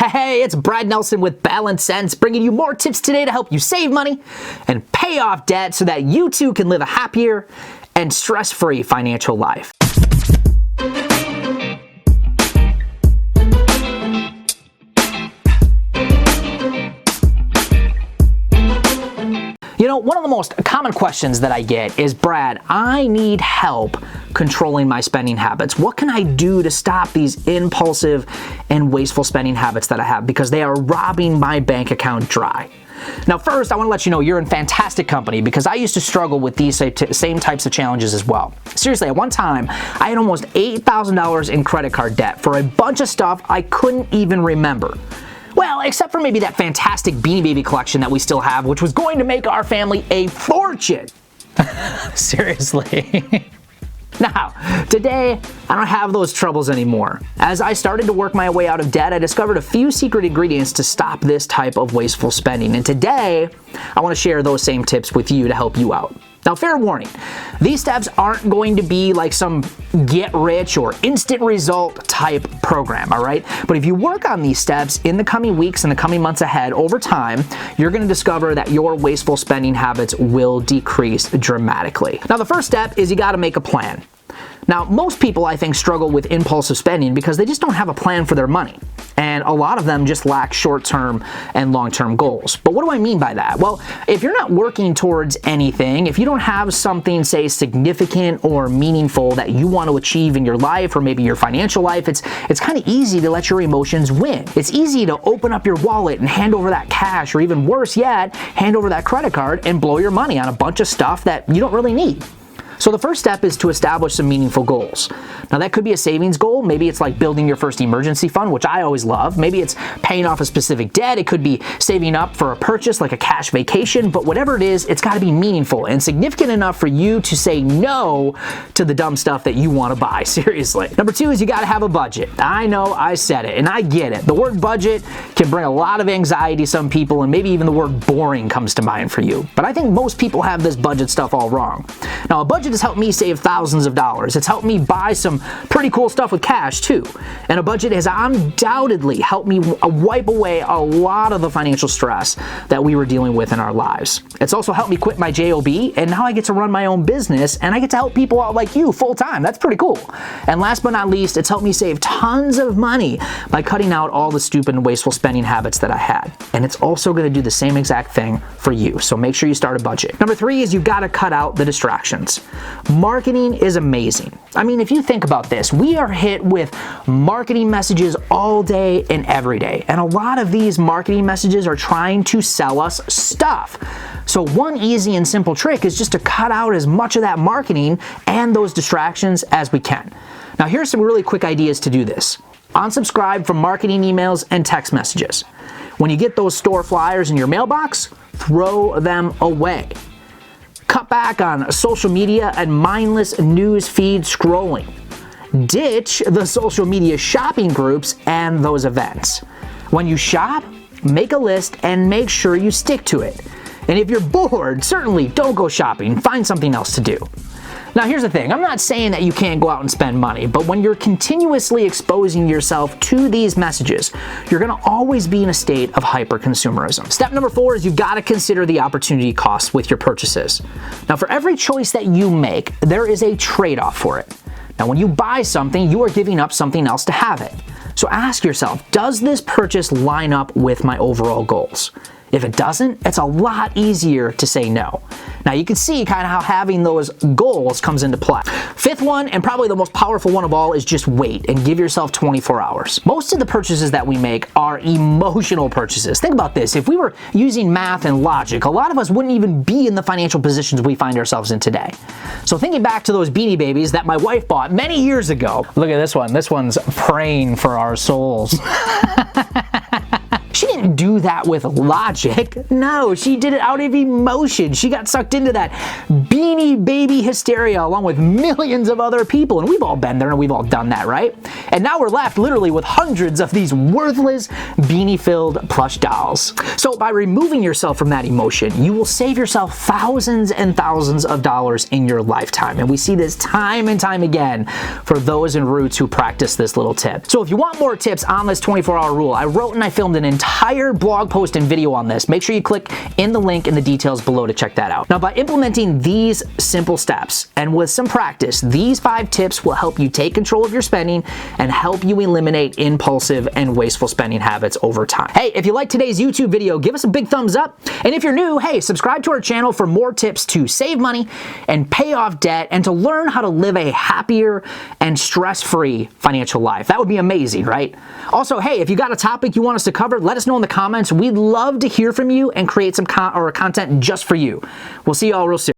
Hey, it's Brad Nelson with Balance Sense, bringing you more tips today to help you save money and pay off debt so that you too can live a happier and stress-free financial life. You know, one of the most common questions that I get is, Brad, I need help controlling my spending habits. What can I do to stop these impulsive and wasteful spending habits that I have because they are robbing my bank account dry? Now, first, I want to let you know you're in fantastic company because I used to struggle with these same types of challenges as well. Seriously, at one time, I had almost $8,000 in credit card debt for a bunch of stuff I couldn't even remember. Well, except for maybe that fantastic Beanie Baby collection that we still have, which was going to make our family a fortune. Seriously. Now, today, I don't have those troubles anymore. As I started to work my way out of debt, I discovered a few secret ingredients to stop this type of wasteful spending. And today, I want to share those same tips with you to help you out. Now, fair warning, these steps aren't going to be like some get-rich or instant result type program, all right? But if you work on these steps in the coming weeks and the coming months ahead, over time, you're going to discover that your wasteful spending habits will decrease dramatically. Now, the first step is you got to make a plan. Now, most people, I think, struggle with impulsive spending because they just don't have a plan for their money. And a lot of them just lack short-term and long-term goals. But what do I mean by that? Well, if you're not working towards anything, if you don't have something, say, significant or meaningful that you want to achieve in your life or maybe your financial life, it's kind of easy to let your emotions win. It's easy to open up your wallet and hand over that cash, or even worse yet, hand over that credit card and blow your money on a bunch of stuff that you don't really need. So the first step is to establish some meaningful goals. Now, that could be a savings goal. Maybe it's like building your first emergency fund, which I always love. Maybe it's paying off a specific debt. It could be saving up for a purchase like a cash vacation. But whatever it is, it's got to be meaningful and significant enough for you to say no to the dumb stuff that you want to buy. Seriously. Number two is you got to have a budget. I know I said it, and I get it. The word budget can bring a lot of anxiety to some people, and maybe even the word boring comes to mind for you. But I think most people have this budget stuff all wrong. Now, a budget has helped me save thousands of dollars. It's helped me buy some pretty cool stuff with cash too. And a budget has undoubtedly helped me wipe away a lot of the financial stress that we were dealing with in our lives. It's also helped me quit my job, and now I get to run my own business and I get to help people out like you full time. That's pretty cool. And last but not least, it's helped me save tons of money by cutting out all the stupid and wasteful spending habits that I had. And it's also going to do the same exact thing for you. So make sure you start a budget. Number three is you've got to cut out the distractions. Marketing is amazing. I mean, if you think about this, we are hit with marketing messages all day and every day. And a lot of these marketing messages are trying to sell us stuff. So one easy and simple trick is just to cut out as much of that marketing and those distractions as we can. Now, here's some really quick ideas to do this. Unsubscribe from marketing emails and text messages. When you get those store flyers in your mailbox, throw them away. Cut back on social media and mindless news feed scrolling. Ditch the social media shopping groups and those events. When you shop, make a list and make sure you stick to it. And if you're bored, certainly don't go shopping. Find something else to do. Now, here's the thing. I'm not saying that you can't go out and spend money, but when you're continuously exposing yourself to these messages, you're going to always be in a state of hyper-consumerism. Step number four is you've got to consider the opportunity costs with your purchases. Now, for every choice that you make, there is a trade-off for it. Now, when you buy something, you are giving up something else to have it. So ask yourself, does this purchase line up with my overall goals? If it doesn't, it's a lot easier to say no. Now, you can see kind of how having those goals comes into play. Fifth one, and probably the most powerful one of all, is just wait and give yourself 24 hours. Most of the purchases that we make are emotional purchases. Think about this. If we were using math and logic, a lot of us wouldn't even be in the financial positions we find ourselves in today. So thinking back to those Beanie Babies that my wife bought many years ago. Look at this one. This one's praying for our souls. She didn't do that with logic. No, she did it out of emotion. She got sucked into that Beanie Baby hysteria along with millions of other people. And we've all been there and we've all done that, right? And now we're left literally with hundreds of these worthless beanie-filled plush dolls. So by removing yourself from that emotion, you will save yourself thousands and thousands of dollars in your lifetime. And we see this time and time again for those in Roots who practice this little tip. So if you want more tips on this 24-hour rule, I wrote and I filmed an entire blog post and video on this. Make sure you click in the link in the details below to check that out. Now, by implementing these simple steps and with some practice, these 5 tips will help you take control of your spending and help you eliminate impulsive and wasteful spending habits over time. Hey, if you liked today's YouTube video, give us a big thumbs up. And if you're new, hey, subscribe to our channel for more tips to save money and pay off debt and to learn how to live a happier and stress-free financial life. That would be amazing, right? Also, hey, if you got a topic you want us to cover, let us know in the comments. We'd love to hear from you and create some content just for you. We'll see you all real soon.